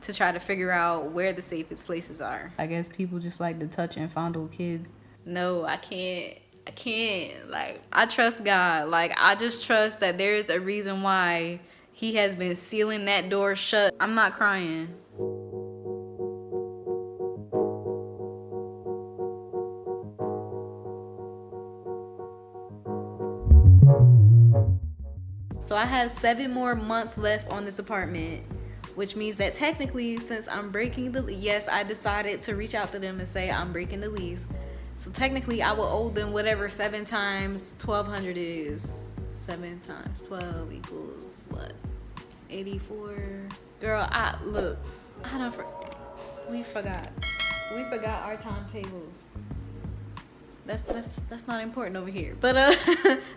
to try to figure out where the safest places are. I guess people just like to touch and fondle kids. No, I can't. Like, I trust God. Like, I just trust that there's a reason why he has been sealing that door shut. I'm not crying. So I have 7 more months left on this apartment, which means that technically, since I'm breaking the lease, yes, I decided to reach out to them and say I'm breaking the lease. So technically, I will owe them whatever 7 times 1,200 is. 7 times 12 equals what? 84. Girl, we forgot our timetables. That's not important over here. But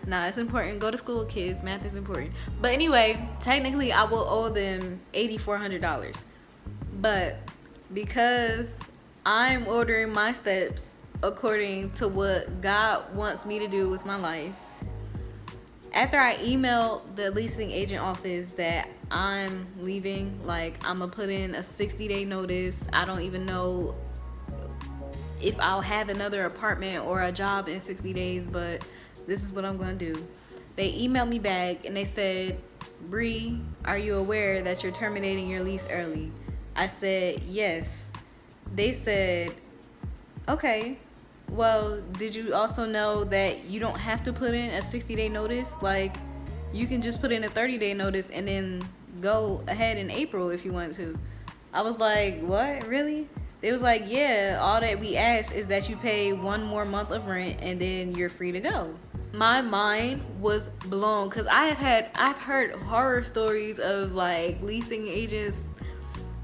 nah, it's important. Go to school, kids. Math is important. But anyway, technically I will owe them $8,400. But because I'm ordering my steps according to what God wants me to do with my life, after I emailed the leasing agent office that I'm leaving, like, I'm gonna put in a 60-day notice. I don't even know if I'll have another apartment or a job in 60 days, but this is what I'm gonna do. They emailed me back and they said, Bree, are you aware that you're terminating your lease early? I said, yes. They said, okay, well, did you also know that you don't have to put in a 60-day notice? Like, you can just put in a 30-day notice and then go ahead in April if you want to. I was like, what, really? They was like, yeah, all that we ask is that you pay 1 more month of rent and then you're free to go. My mind was blown because I've heard horror stories of, like, leasing agents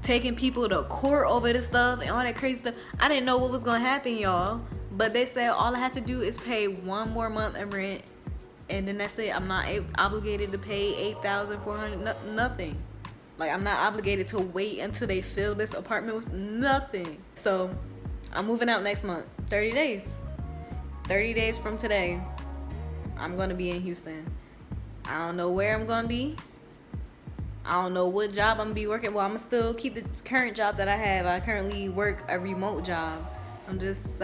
taking people to court over this stuff and all that crazy stuff. I didn't know what was gonna happen, y'all. But they said all I have to do is pay 1 more month of rent, and then that's it. I'm not obligated to pay $8,400. Nothing. Like, I'm not obligated to wait until they fill this apartment with nothing. So I'm moving out next month. 30 days. 30 days from today, I'm gonna be in Houston. I don't know where I'm gonna be. I don't know what job I'm gonna be working. Well, I'm gonna still keep the current job that I have. I currently work a remote job. I'm just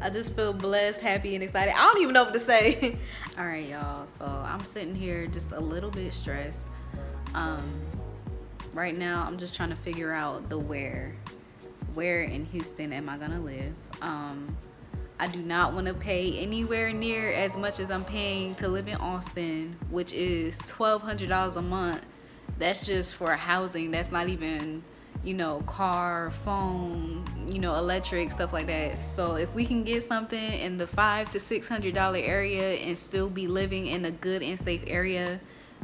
I just feel blessed, happy, and excited. I don't even know what to say. All right, y'all. So I'm sitting here just a little bit stressed. Right now, I'm just trying to figure out the where. Where in Houston am I gonna live? I do not want to pay anywhere near as much as I'm paying to live in Austin, which is $1,200 a month. That's just for housing. That's not even, car, phone, electric, stuff like that. So if we can get something in the $500 to $600 area and still be living in a good and safe area,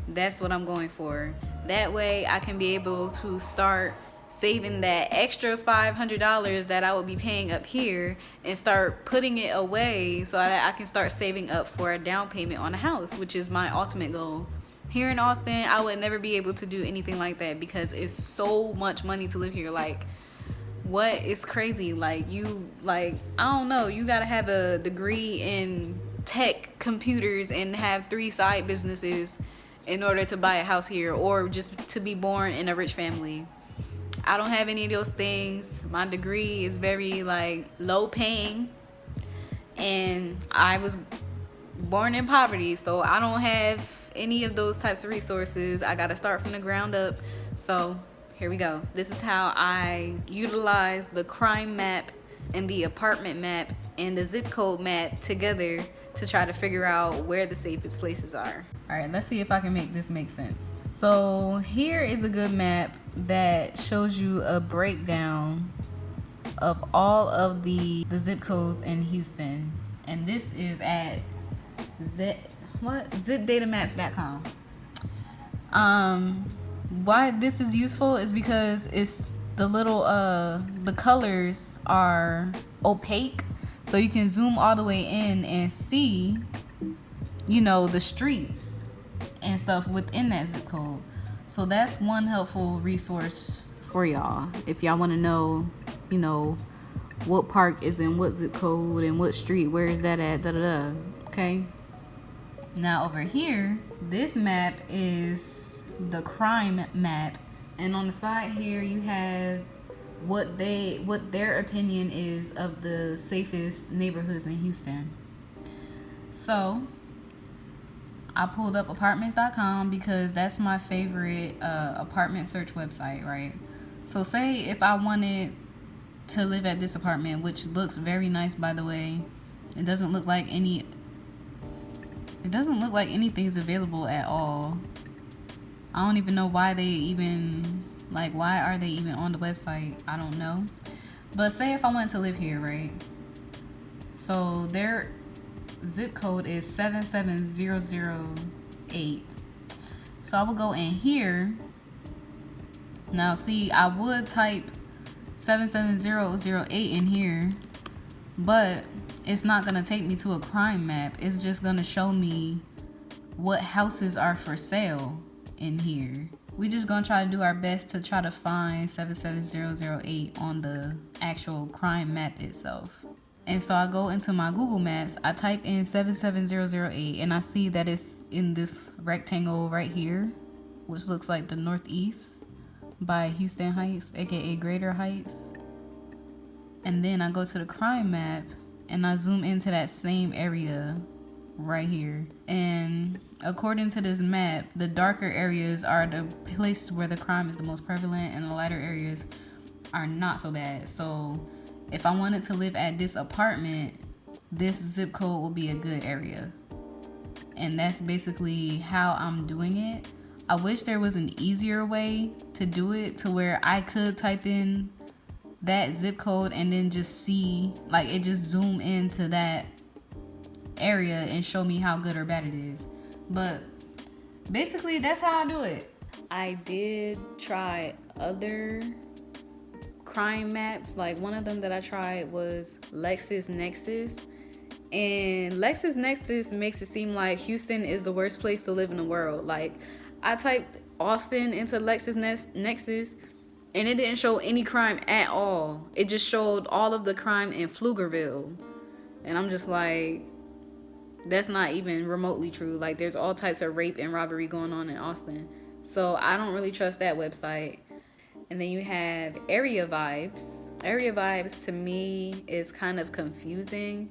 that's what I'm going for. That way I can be able to start saving that extra $500 that I would be paying up here and start putting it away so that I can start saving up for a down payment on a house, which is my ultimate goal. Here in Austin, I would never be able to do anything like that because it's so much money to live here. Like, what? It's crazy. I don't know, you gotta have a degree in tech computers and have 3 side businesses in order to buy a house here, or just to be born in a rich family. I don't have any of those things. My degree is very low paying, and I was born in poverty, so I don't have any of those types of resources. I gotta start from the ground up. So here we go. This is how I utilize the crime map and the apartment map and the zip code map together to try to figure out where the safest places are. All right, let's see if I can make this make sense. So here is a good map that shows you a breakdown of all of the zip codes in Houston, and this is at zipdatamaps.com. Why this is useful is because it's the little the colors are opaque, so you can zoom all the way in and see the streets and stuff within that zip code. So that's one helpful resource for y'all if y'all want to know what park is in what zip code and what street, where is that at, okay. Now over here, this map is the crime map, And on the side here, you have what their opinion is of the safest neighborhoods in Houston. So I pulled up apartments.com because that's my favorite apartment search website, right? So say if I wanted to live at this apartment, which looks very nice, by the way. It doesn't look like anything's available at all. I don't even know why they even, why are they even on the website? I don't know. But say if I wanted to live here, right? So their zip code is 77008. So I will go in here. Now see, I would type 77008 in here, but it's not gonna take me to a crime map. It's just gonna show me what houses are for sale in here. We just gonna try to do our best to try to find 77008 on the actual crime map itself. And so I go into my Google Maps, I type in 77008, and I see that it's in this rectangle right here, which looks like the Northeast by Houston Heights, aka Greater Heights. And then I go to the crime map and I zoom into that same area right here. And according to this map, the darker areas are the places where the crime is the most prevalent, and the lighter areas are not so bad. So if I wanted to live at this apartment, this zip code will be a good area. And that's basically how I'm doing it. I wish there was an easier way to do it, to where I could type in that zip code and then just see, it just zoom into that area and show me how good or bad it is. But basically that's how I do it. I did try other crime maps. One of them that I tried was LexisNexis, and LexisNexis makes it seem like Houston is the worst place to live in the world. I typed Austin into LexisNexis and it didn't show any crime at all. It just showed all of the crime in Pflugerville, and I'm just like, that's not even remotely true. There's all types of rape and robbery going on in Austin, so I don't really trust that website. And then you have Area Vibes. Area Vibes to me is kind of confusing.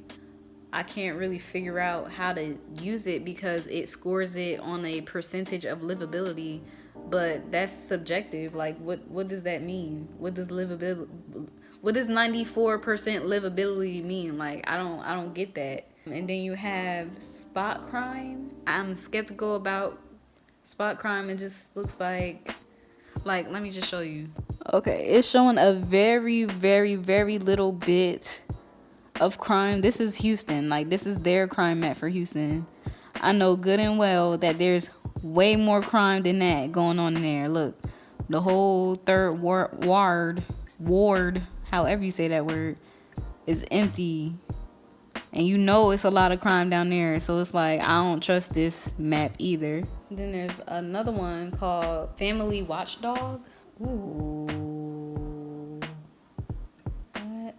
I can't really figure out how to use it because it scores it on a percentage of livability, but that's subjective. What does that mean? What does 94% livability mean? I don't get that. And then you have Spot Crime. I'm skeptical about Spot Crime. It just looks like let me just show you. Okay, it's showing a very, very, very little bit of crime. This is Houston. This is their crime map for Houston. I know good and well that there's way more crime than that going on in there. Look, the whole third ward, however you say that word, is empty. And it's a lot of crime down there. So it's I don't trust this map either. Then there's another one called Family Watchdog. Ooh. What?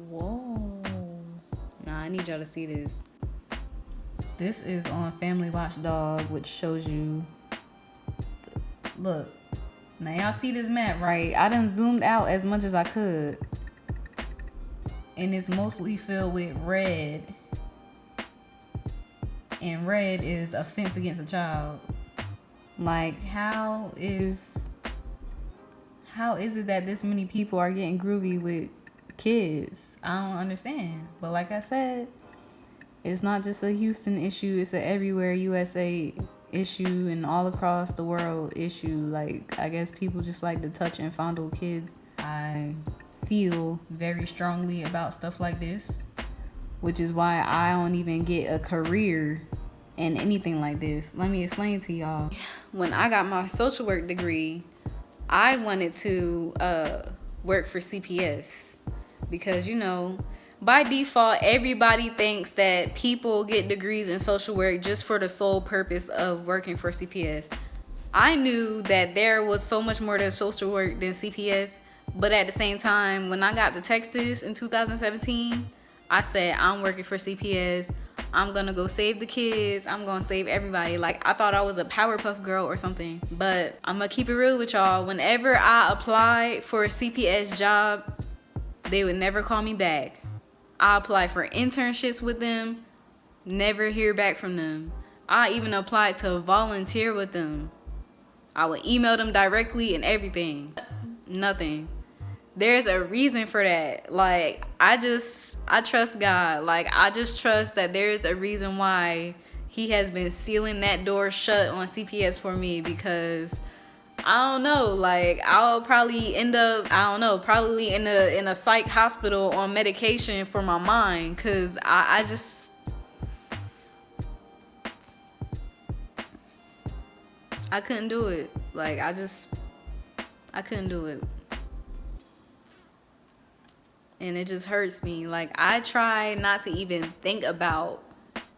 Whoa. Nah, I need y'all to see this. This is on Family Watchdog, which shows you. Look. Now y'all see this map, right? I done zoomed out as much as I could. And it's mostly filled with red. And red is offense against a child. How is it that this many people are getting groovy with kids? I don't understand. But like I said, it's not just a Houston issue, it's an everywhere USA issue and all across the world issue. I guess people just like to touch and fondle kids. I feel very strongly about stuff like this, which is why I don't even get a career in anything like this. Let me explain to y'all. When I got my social work degree, I wanted to work for CPS because, by default, everybody thinks that people get degrees in social work just for the sole purpose of working for CPS. I knew that there was so much more to social work than CPS, but at the same time, when I got to Texas in 2017, I said, I'm working for CPS. I'm gonna go save the kids. I'm gonna save everybody. Like, I thought I was a Powerpuff Girl or something. But I'm gonna keep it real with y'all. Whenever I applied for a CPS job, they would never call me back. I applied for internships with them, never hear back from them. I even applied to volunteer with them. I would email them directly and everything. Nothing. There's a reason for that. Like, I trust God. Like, I just trust that there's a reason why he has been sealing that door shut on CPS for me, because I don't know, like, I'll probably end up, I don't know, probably in a psych hospital on medication for my mind, because I couldn't do it. Like, I couldn't do it. And it just hurts me. Like, I try not to even think about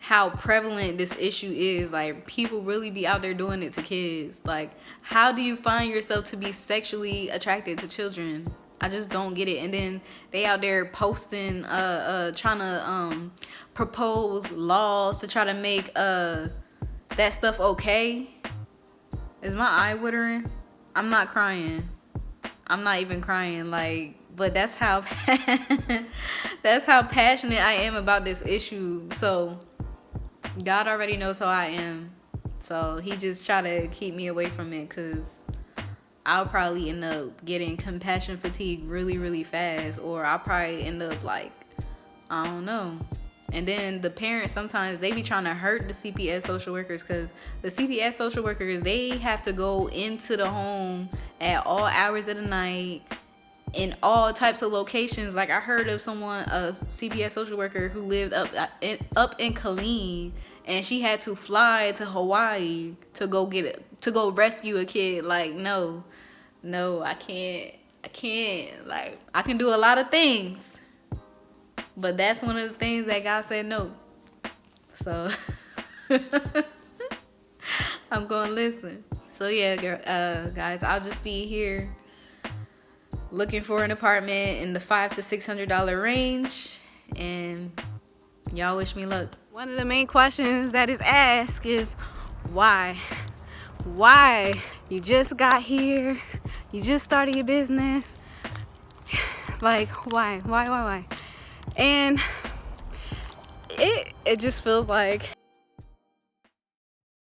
how prevalent this issue is. Like, people really be out there doing it to kids. Like, how do you find yourself to be sexually attracted to children? I just don't get it. And then they out there posting, trying to propose laws to try to make that stuff okay. Is my eye watering? I'm not crying. I'm not even crying. Like, but that's how that's how passionate I am about this issue. So God already knows how I am. So he just try to keep me away from it, because I'll probably end up getting compassion fatigue really, really fast. Or I'll probably end up like, I don't know. And then the parents, sometimes they be trying to hurt the CPS social workers, because the CPS social workers, they have to go into the home at all hours of the night in all types of locations. Like, I heard of someone, a CPS social worker, who lived up in Killeen, and she had to fly to Hawaii to go rescue a kid. Like, no, I can't. Like, I can do a lot of things, but that's one of the things that God said no. So I'm gonna listen. So yeah, guys, I'll just be here looking for an apartment in the $500 to $600 range, and y'all wish me luck. One of the main questions that is asked is why? Why? You just got here, you just started your business. Like, why? And it just feels like